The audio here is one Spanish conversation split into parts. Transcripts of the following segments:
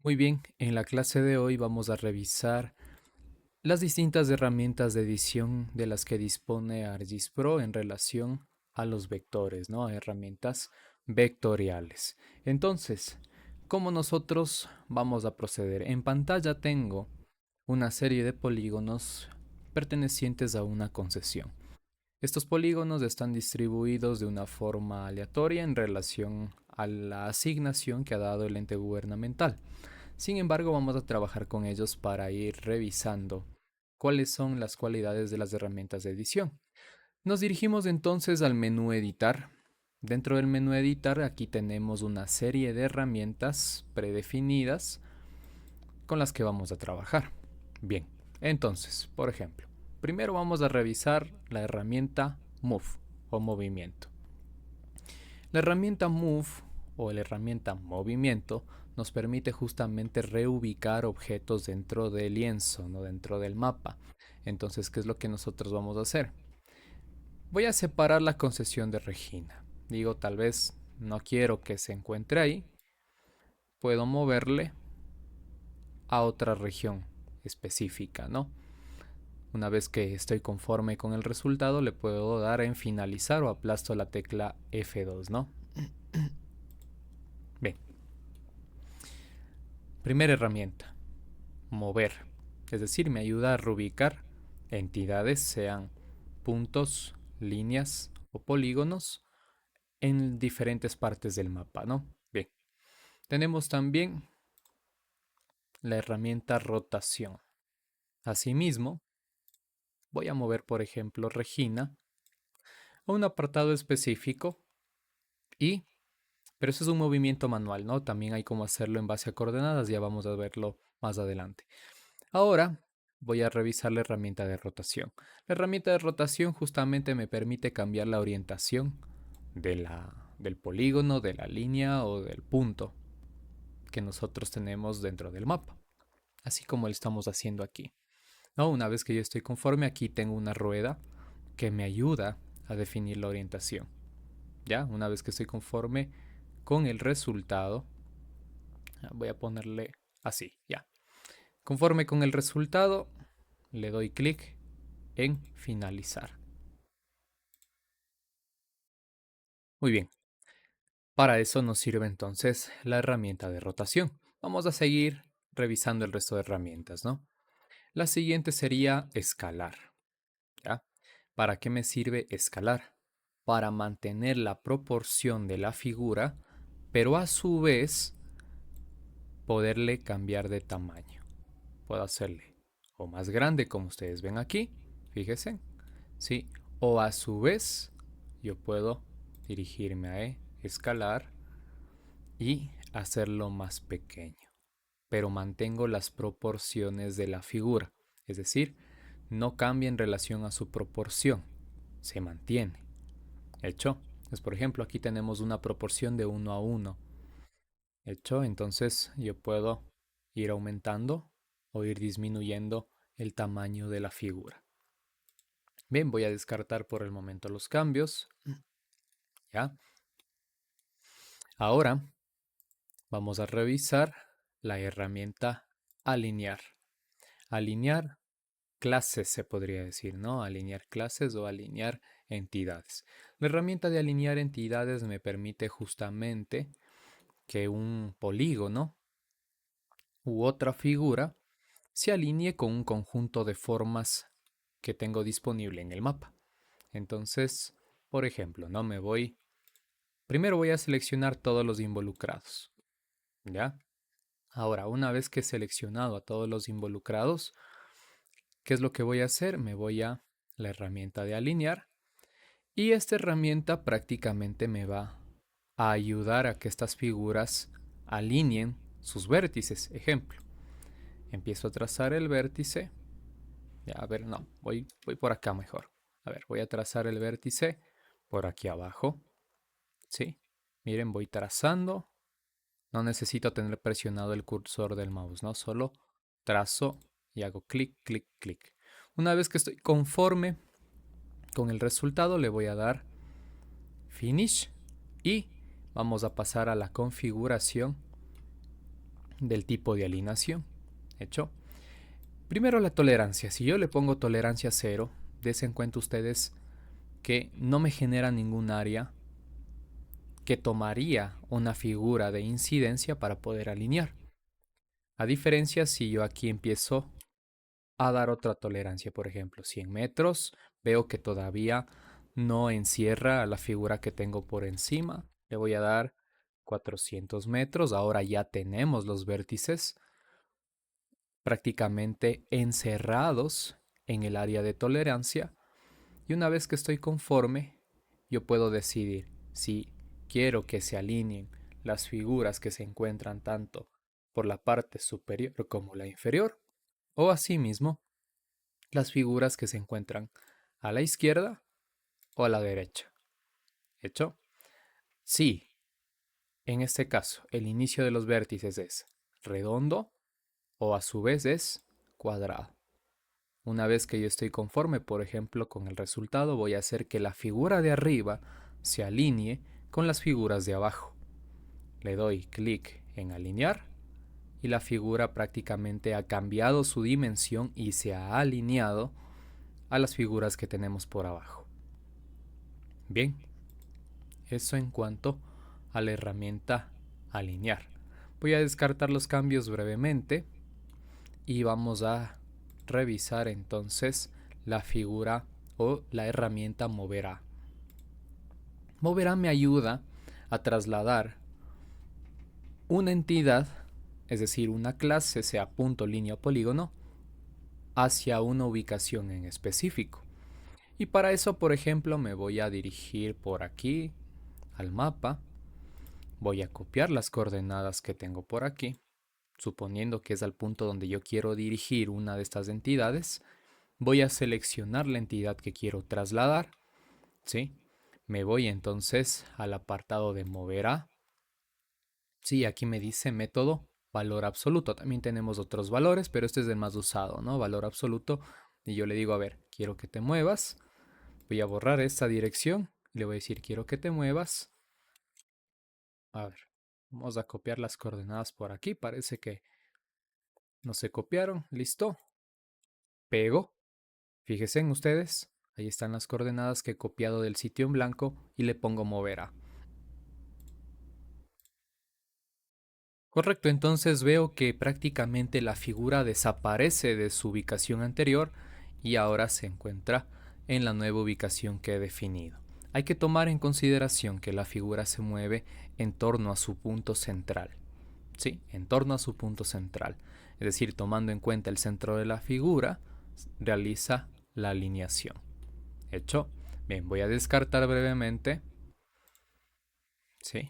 Muy bien, en la clase de hoy vamos a revisar las distintas herramientas de edición de las que dispone ArcGIS Pro en relación a los vectores, ¿no? A herramientas vectoriales. Entonces, ¿cómo nosotros vamos a proceder? En pantalla tengo una serie de polígonos pertenecientes a una concesión. Estos polígonos están distribuidos de una forma aleatoria en relación a la asignación que ha dado el ente gubernamental. Sin embargo, vamos a trabajar con ellos para ir revisando cuáles son las cualidades de las herramientas de edición. Nos dirigimos entonces al menú editar. Dentro del menú editar aquí tenemos una serie de herramientas predefinidas con las que vamos a trabajar. Bien, entonces, por ejemplo, primero vamos a revisar la herramienta Move o movimiento. La herramienta Move o la herramienta movimiento nos permite justamente reubicar objetos dentro del lienzo, no dentro del mapa. Entonces, ¿qué es lo que nosotros vamos a hacer? Voy a separar la concesión de Regina. Digo, tal vez no quiero que se encuentre ahí. Puedo moverle a otra región específica, ¿no? Una vez que estoy conforme con el resultado, le puedo dar en finalizar o aplasto la tecla F2, ¿no? Bien, primera herramienta, mover. Es decir, me ayuda a reubicar entidades, sean puntos, líneas o polígonos, en diferentes partes del mapa, ¿no? Bien, tenemos también la herramienta rotación. Asimismo, voy a mover, por ejemplo, Regina a un apartado específico y pero eso es un movimiento manual, ¿no? También hay cómo hacerlo en base a coordenadas, ya vamos a verlo más adelante. Ahora voy a revisar la herramienta de rotación. La herramienta de rotación justamente me permite cambiar la orientación del polígono, de la línea o del punto que nosotros tenemos dentro del mapa, así como lo estamos haciendo aquí. ¿No? Una vez que yo estoy conforme, aquí tengo una rueda que me ayuda a definir la orientación. ¿Ya? Una vez que estoy conforme con el resultado, voy a ponerle así, ya. Conforme con el resultado, le doy clic en finalizar. Muy bien, para eso nos sirve entonces la herramienta de rotación. Vamos a seguir revisando el resto de herramientas, ¿no? La siguiente sería escalar, ¿ya? ¿Para qué me sirve escalar? Para mantener la proporción de la figura, pero a su vez poderle cambiar de tamaño. Puedo hacerle o más grande como ustedes ven aquí, fíjense, ¿sí? O a su vez yo puedo dirigirme a escalar y hacerlo más pequeño, pero mantengo las proporciones de la figura, es decir, no cambia en relación a su proporción, se mantiene. ¿Hecho? Pues por ejemplo aquí tenemos una proporción de 1:1. ¿Hecho? Entonces yo puedo ir aumentando o ir disminuyendo el tamaño de la figura. Bien, voy a descartar por el momento los cambios. ¿Ya? Ahora vamos a revisar la herramienta alinear. Alinear clases se podría decir, ¿no? Alinear clases o alinear entidades. La herramienta de alinear entidades me permite justamente que un polígono u otra figura se alinee con un conjunto de formas que tengo disponible en el mapa. Entonces, por ejemplo, no me voy. Primero voy a seleccionar todos los involucrados. ¿Ya? Ahora, una vez que he seleccionado a todos los involucrados, ¿qué es lo que voy a hacer? Me voy a la herramienta de alinear y esta herramienta prácticamente me va a ayudar a que estas figuras alineen sus vértices. Ejemplo, empiezo a trazar el vértice. Ya, a ver, no, voy por acá mejor. A ver, voy a trazar el vértice por aquí abajo. ¿Sí? Miren, voy trazando. No necesito tener presionado el cursor del mouse, ¿no? Solo trazo y hago clic, clic, clic. Una vez que estoy conforme con el resultado, le voy a dar Finish y vamos a pasar a la configuración del tipo de alineación. ¿Hecho? Primero la tolerancia. Si yo le pongo tolerancia 0, des en cuenta ustedes que no me genera ningún área que tomaría una figura de incidencia para poder alinear. A diferencia si yo aquí empiezo a dar otra tolerancia, por ejemplo, 100 metros, veo que todavía no encierra a la figura que tengo por encima. Le voy a dar 400 metros. Ahora ya tenemos los vértices prácticamente encerrados en el área de tolerancia. Y una vez que estoy conforme, yo puedo decidir si quiero que se alineen las figuras que se encuentran tanto por la parte superior como la inferior, o asimismo las figuras que se encuentran a la izquierda o a la derecha. ¿Hecho? Si en este caso el inicio de los vértices es redondo o a su vez es cuadrado. Una vez que yo estoy conforme, por ejemplo, con el resultado, voy a hacer que la figura de arriba se alinee con las figuras de abajo. Le doy clic en alinear y la figura prácticamente ha cambiado su dimensión y se ha alineado a las figuras que tenemos por abajo. Bien, eso en cuanto a la herramienta alinear. Voy a descartar los cambios brevemente y vamos a revisar entonces la figura o la herramienta moverá. Moverá me ayuda a trasladar una entidad, es decir, una clase, sea punto, línea o polígono, hacia una ubicación en específico. Y para eso, por ejemplo, me voy a dirigir por aquí al mapa. Voy a copiar las coordenadas que tengo por aquí, suponiendo que es al punto donde yo quiero dirigir una de estas entidades. Voy a seleccionar la entidad que quiero trasladar, ¿sí? Me voy entonces al apartado de mover a. Sí, aquí me dice método valor absoluto. También tenemos otros valores, pero este es el más usado, ¿no? Valor absoluto. Y yo le digo, a ver, quiero que te muevas. Voy a borrar esta dirección. Le voy a decir, quiero que te muevas. A ver, vamos a copiar las coordenadas por aquí. Parece que no se copiaron. Listo. Pego. Fíjense en ustedes. Ahí están las coordenadas que he copiado del sitio en blanco y le pongo mover a. Correcto, entonces veo que prácticamente la figura desaparece de su ubicación anterior y ahora se encuentra en la nueva ubicación que he definido. Hay que tomar en consideración que la figura se mueve en torno a su punto central. Sí, en torno a su punto central. Es decir, tomando en cuenta el centro de la figura, realiza la alineación. ¿Hecho? Bien, voy a descartar brevemente. Sí.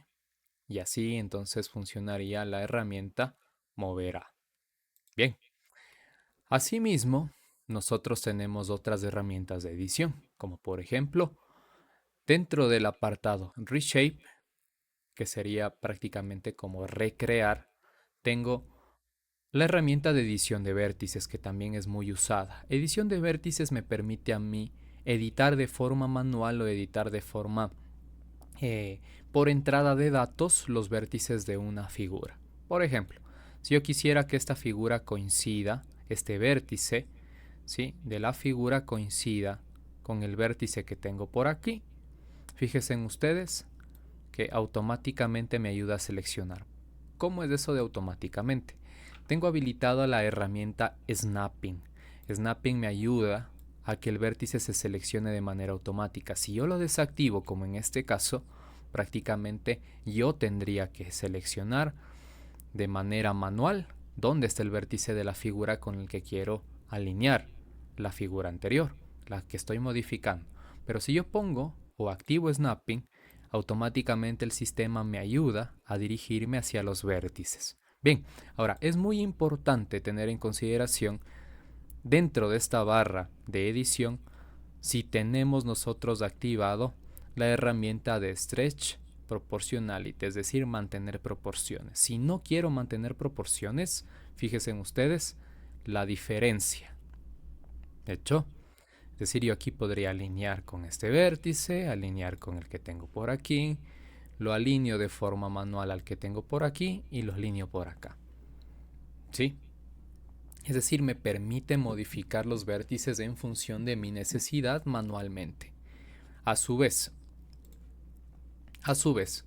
Y así entonces funcionaría la herramienta moverá. Bien. Asimismo, nosotros tenemos otras herramientas de edición, como por ejemplo, dentro del apartado Reshape, que sería prácticamente como recrear, tengo la herramienta de edición de vértices, que también es muy usada. Edición de vértices me permite a mí editar de forma manual o editar de forma por entrada de datos los vértices de una figura. Por ejemplo, si yo quisiera que esta figura coincida, este vértice, ¿sí?, de la figura coincida con el vértice que tengo por aquí, fíjense en ustedes que automáticamente me ayuda a seleccionar. ¿Cómo es eso de automáticamente? Tengo habilitada la herramienta Snapping. Snapping me ayuda a que el vértice se seleccione de manera automática. Si yo lo desactivo, como en este caso, prácticamente yo tendría que seleccionar de manera manual dónde está el vértice de la figura con el que quiero alinear la figura anterior, la que estoy modificando. Pero si yo pongo o activo Snapping, automáticamente el sistema me ayuda a dirigirme hacia los vértices. Bien, ahora es muy importante tener en consideración dentro de esta barra de edición si tenemos nosotros activado la herramienta de Stretch Proportionality, es decir, mantener proporciones. Si no quiero mantener proporciones, fíjense en ustedes la diferencia. De hecho, es decir, yo aquí podría alinear con este vértice, alinear con el que tengo por aquí, lo alineo de forma manual al que tengo por aquí y lo alineo por acá. ¿sí? Es decir, me permite modificar los vértices en función de mi necesidad manualmente. A su vez, a su vez,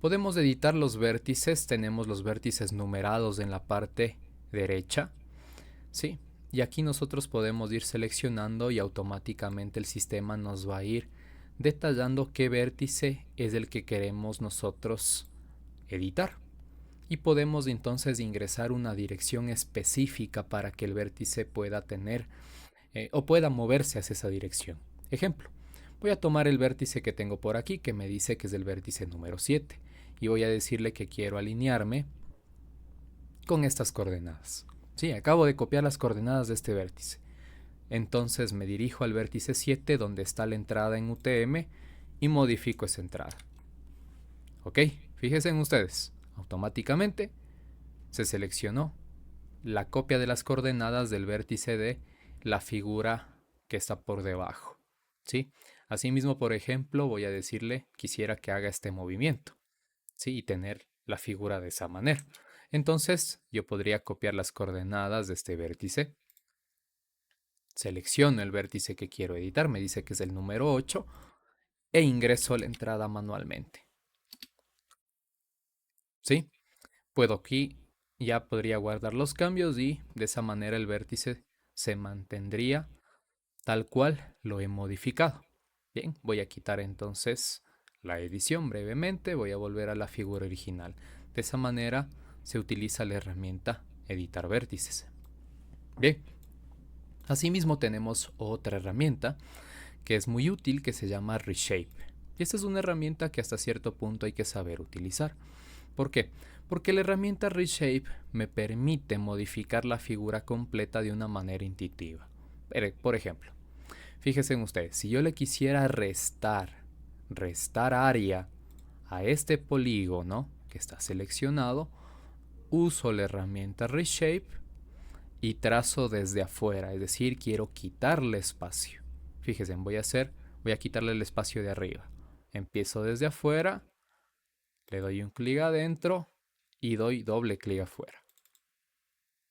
podemos editar los vértices, tenemos los vértices numerados en la parte derecha, ¿sí? Y aquí nosotros podemos ir seleccionando y automáticamente el sistema nos va a ir detallando qué vértice es el que queremos nosotros editar. Y podemos entonces ingresar una dirección específica para que el vértice pueda tener o pueda moverse hacia esa dirección. Ejemplo, voy a tomar el vértice que tengo por aquí, que me dice que es el vértice número 7, y voy a decirle que quiero alinearme con estas coordenadas. Sí, acabo de copiar las coordenadas de este vértice. Entonces me dirijo al vértice 7 donde está la entrada en UTM y modifico esa entrada. Ok, fíjense en ustedes, automáticamente se seleccionó la copia de las coordenadas del vértice de la figura que está por debajo. ¿Sí? Asimismo, por ejemplo, voy a decirle quisiera que haga este movimiento, ¿sí? Y tener la figura de esa manera. Entonces, yo podría copiar las coordenadas de este vértice. Selecciono el vértice que quiero editar, me dice que es el número 8, e ingreso la entrada manualmente. ¿Sí? Puedo aquí, ya podría guardar los cambios y de esa manera el vértice se mantendría tal cual lo he modificado. Bien, voy a quitar entonces la edición brevemente, voy a volver a la figura original. De esa manera se utiliza la herramienta editar vértices. Bien, asimismo tenemos otra herramienta que es muy útil que se llama Reshape. Y esta es una herramienta que hasta cierto punto hay que saber utilizar. ¿Por qué? Porque la herramienta Reshape me permite modificar la figura completa de una manera intuitiva. Por ejemplo, fíjense en ustedes, si yo le quisiera restar área a este polígono que está seleccionado, uso la herramienta Reshape y trazo desde afuera, es decir, quiero quitarle espacio. Fíjense, voy a quitarle el espacio de arriba. Empiezo desde afuera, le doy un clic adentro y doy doble clic afuera.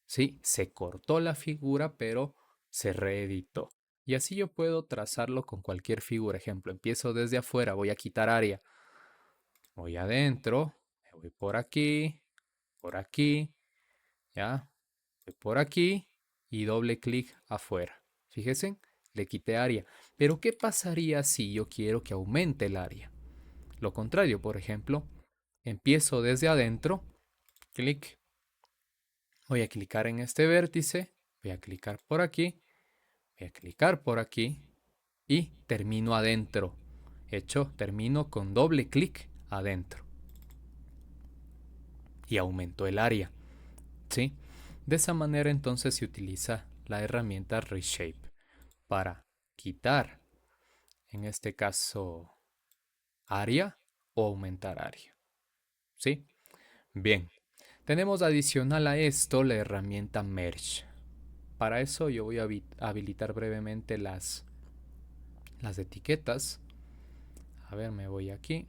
¿Sí? Se cortó la figura, pero se reeditó. Y así yo puedo trazarlo con cualquier figura. Ejemplo, empiezo desde afuera, voy a quitar área. Voy adentro, me voy por aquí, ya, voy por aquí y doble clic afuera. Fíjense, le quité área. Pero ¿qué pasaría si yo quiero que aumente el área? Lo contrario, por ejemplo, empiezo desde adentro, clic, voy a clicar en este vértice, voy a clicar por aquí, voy a clicar por aquí y termino adentro. Hecho, termino con doble clic adentro. Y aumento el área. ¿Sí? De esa manera entonces se utiliza la herramienta Reshape para quitar, en este caso, área o aumentar área. ¿Sí? Bien. Tenemos adicional a esto la herramienta Merge. Para eso yo voy a habilitar brevemente las etiquetas. A ver, me voy aquí.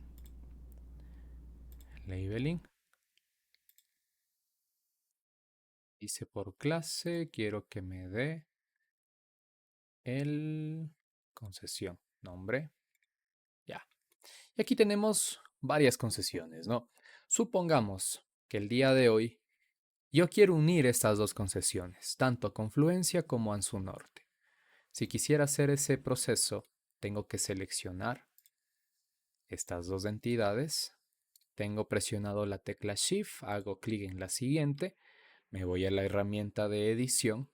Labeling. Dice por clase, quiero que me dé el concesión, nombre. Ya. Y aquí tenemos varias concesiones, ¿no? Supongamos que el día de hoy yo quiero unir estas dos concesiones, tanto a Confluencia como a Ansu Norte. Si quisiera hacer ese proceso, tengo que seleccionar estas dos entidades. Tengo presionado la tecla Shift, hago clic en la siguiente, me voy a la herramienta de edición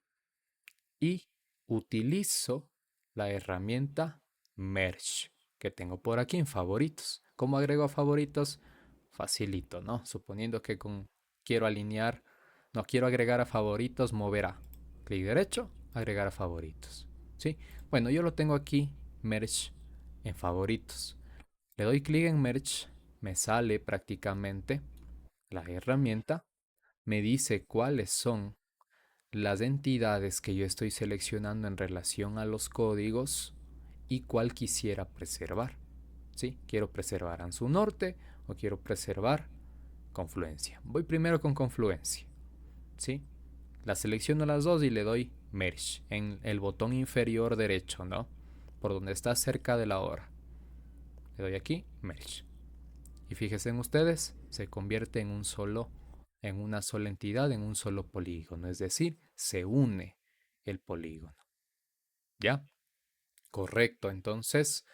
y utilizo la herramienta Merge que tengo por aquí en favoritos. ¿Cómo agrego a favoritos? Facilito, ¿no? Suponiendo que quiero alinear, no quiero agregar a favoritos, mover a clic derecho, agregar a favoritos. ¿Sí? Bueno, yo lo tengo aquí, Merge en favoritos. Le doy clic en Merge, me sale prácticamente la herramienta, me dice cuáles son las entidades que yo estoy seleccionando en relación a los códigos y cuál quisiera preservar. ¿Sí? Quiero preservar Ansu Norte o quiero preservar Confluencia. Voy primero con Confluencia. ¿sí? La selecciono las dos y le doy Merge en el botón inferior derecho, ¿no? Por donde está cerca de la hora. Le doy aquí, Merge. Y fíjense en ustedes, se convierte en una sola entidad, en un solo polígono. Es decir, se une el polígono. ¿Ya? Correcto. Entonces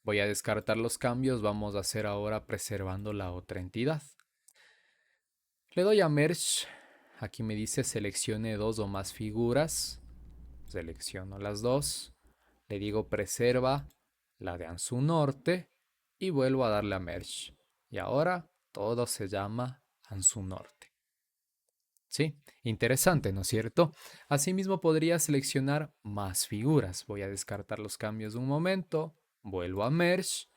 voy a descartar los cambios. Vamos a hacer ahora preservando la otra entidad. Le doy a Merge. Aquí me dice seleccione dos o más figuras. Selecciono las dos. Le digo preserva la de Ansu Norte y vuelvo a darle a Merge. Y ahora todo se llama Ansu Norte. Sí, interesante, ¿no es cierto? Asimismo podría seleccionar más figuras. Voy a descartar los cambios de un momento. Vuelvo a Merge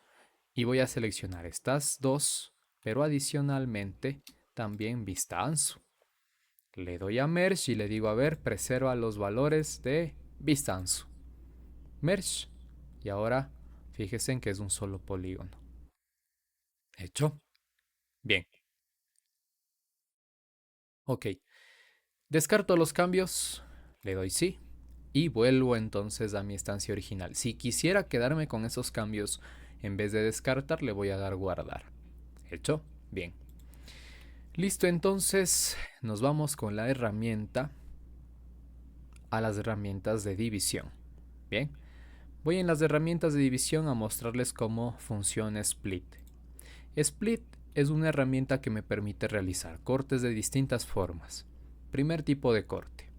y voy a seleccionar estas dos, pero adicionalmente también vista Ansu. Le doy a Merge y le digo, a ver, preserva los valores de vista Ansu. Merge. Y ahora fíjense en que es un solo polígono. ¿Hecho? Bien. Ok. Descarto los cambios. Le doy sí. Y vuelvo entonces a mi estancia original. Si quisiera quedarme con esos cambios, en vez de descartar, le voy a dar guardar. ¿Hecho? Bien. Listo, entonces nos vamos con la herramienta a las herramientas de división. Bien. Voy en las herramientas de división a mostrarles cómo funciona Split. Split es una herramienta que me permite realizar cortes de distintas formas. Primer tipo de corte.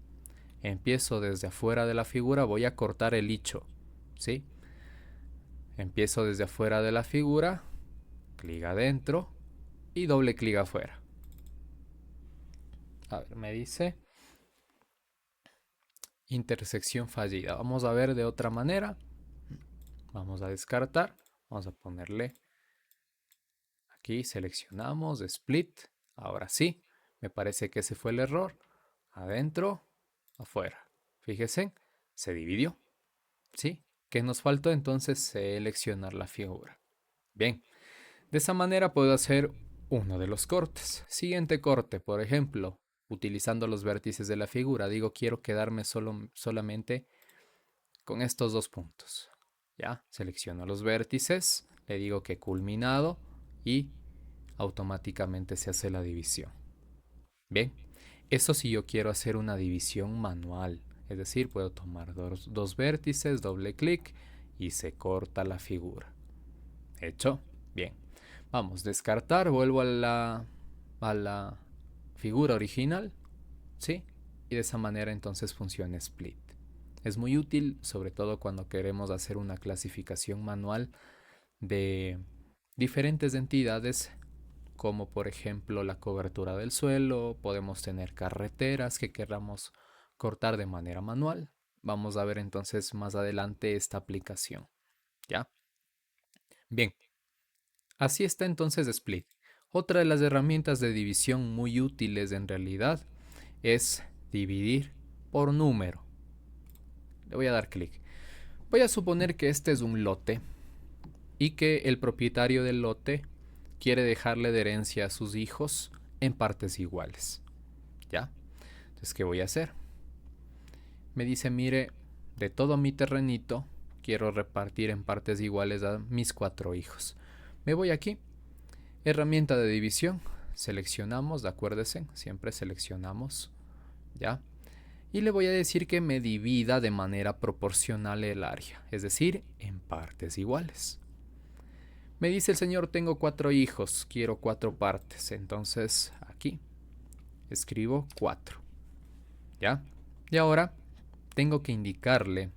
Empiezo desde afuera de la figura, voy a cortar el hicho, ¿sí? Empiezo desde afuera de la figura, clic adentro y doble clic afuera. A ver, me dice intersección fallida. Vamos a ver de otra manera. Vamos a descartar. Vamos a ponerle aquí, seleccionamos split. Ahora sí, me parece que ese fue el error. Adentro, afuera. Fíjense, se dividió. ¿Sí? ¿Qué nos faltó entonces? Seleccionar la figura. Bien, de esa manera puedo hacer uno de los cortes. Siguiente corte, por ejemplo, utilizando los vértices de la figura. Digo, quiero quedarme solamente con estos dos puntos. Ya, selecciono los vértices, le digo que culminado y automáticamente se hace la división. Bien, eso si yo quiero hacer una división manual. Es decir, puedo tomar dos vértices, doble clic y se corta la figura. ¿Hecho? Bien. Vamos, descartar, vuelvo a la figura original, ¿sí? Y de esa manera entonces funciona Split. Es muy útil, sobre todo cuando queremos hacer una clasificación manual de diferentes entidades, como por ejemplo la cobertura del suelo, podemos tener carreteras que queramos cortar de manera manual. Vamos a ver entonces más adelante esta aplicación, ¿ya? Bien, así está entonces Split. Otra de las herramientas de división muy útiles en realidad es dividir por número. Le voy a dar clic. Voy a suponer que este es un lote y que el propietario del lote quiere dejarle de herencia a sus hijos en partes iguales. ¿Ya? Entonces, ¿qué voy a hacer? Me dice, mire, de todo mi terrenito quiero repartir en partes iguales a mis 4 hijos. Me voy aquí, herramienta de división, seleccionamos, acuérdense, siempre seleccionamos, ¿ya? Y le voy a decir que me divida de manera proporcional el área, es decir, en partes iguales. Me dice el señor, tengo 4 hijos, quiero 4 partes, entonces aquí escribo 4, ¿ya? Y ahora tengo que indicarle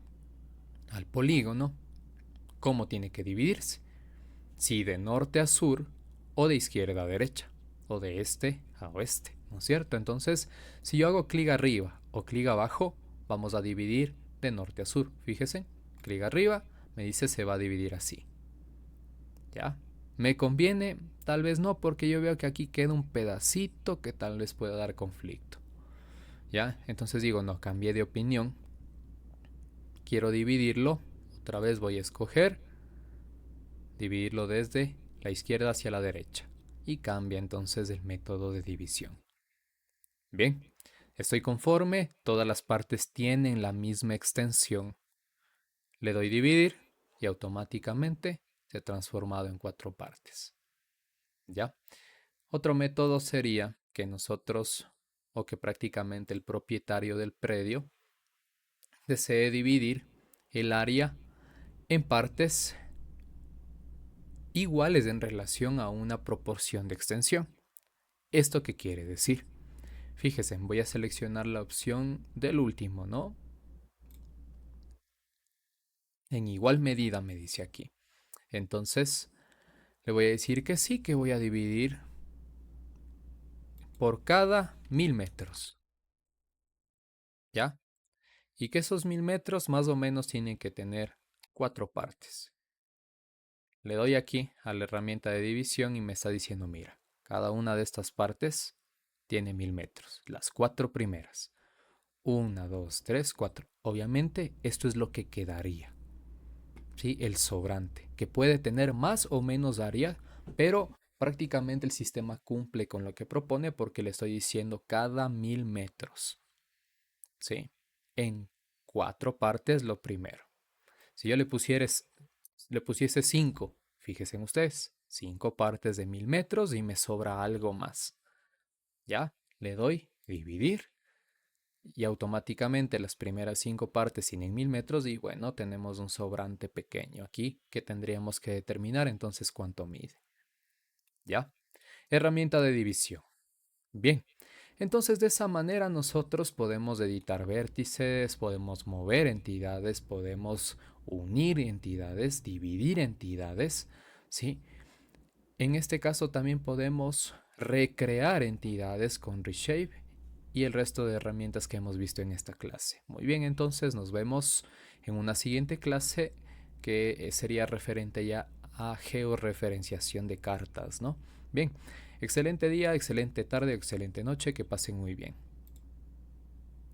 al polígono cómo tiene que dividirse, si de norte a sur o de izquierda a derecha, o de este a oeste, ¿no es cierto? Entonces, si yo hago clic arriba o clic abajo, vamos a dividir de norte a sur. Fíjese, clic arriba, me dice se va a dividir así. ¿Ya? ¿Me conviene? Tal vez no, porque yo veo que aquí queda un pedacito que tal vez pueda dar conflicto. ¿Ya? Entonces digo, no, cambié de opinión. Quiero dividirlo. Otra vez voy a escoger dividirlo desde la izquierda hacia la derecha. Y cambia entonces el método de división. Bien, Estoy conforme, todas las partes tienen la misma extensión. Le doy dividir y automáticamente se ha transformado en 4 partes. ¿Ya? Otro método sería que nosotros o que prácticamente el propietario del predio desee dividir el área en partes iguales en relación a una proporción de extensión. ¿Esto qué quiere decir? Fíjese, voy a seleccionar la opción del último, ¿no? En igual medida me dice aquí. Entonces, le voy a decir que sí, que voy a dividir por cada 1000 metros. ¿Ya? Y que esos 1000 metros más o menos tienen que tener 4 partes. Le doy aquí a la herramienta de división y me está diciendo, mira, cada una de estas partes tiene 1000 metros. Las 4 primeras. 1, 2, 3, 4. Obviamente esto es lo que quedaría. ¿Sí? El sobrante, que puede tener más o menos área, pero prácticamente el sistema cumple con lo que propone porque le estoy diciendo cada 1000 metros. ¿Sí? En 4 partes lo primero. Si yo le pusiese 5, fíjense en ustedes, 5 partes de 1000 metros y me sobra algo más. ¿Ya? Le doy dividir y automáticamente las primeras 5 partes tienen 1000 metros y bueno, tenemos un sobrante pequeño aquí que tendríamos que determinar entonces cuánto mide. ¿Ya? Herramienta de división. Bien, entonces de esa manera nosotros podemos editar vértices, podemos mover entidades, podemos unir entidades, dividir entidades, ¿sí? En este caso también podemos recrear entidades con Reshape y el resto de herramientas que hemos visto en esta clase. Muy bien, entonces nos vemos en una siguiente clase que sería referente ya a georreferenciación de cartas, ¿no? Bien, excelente día, excelente tarde, excelente noche, que pasen muy bien.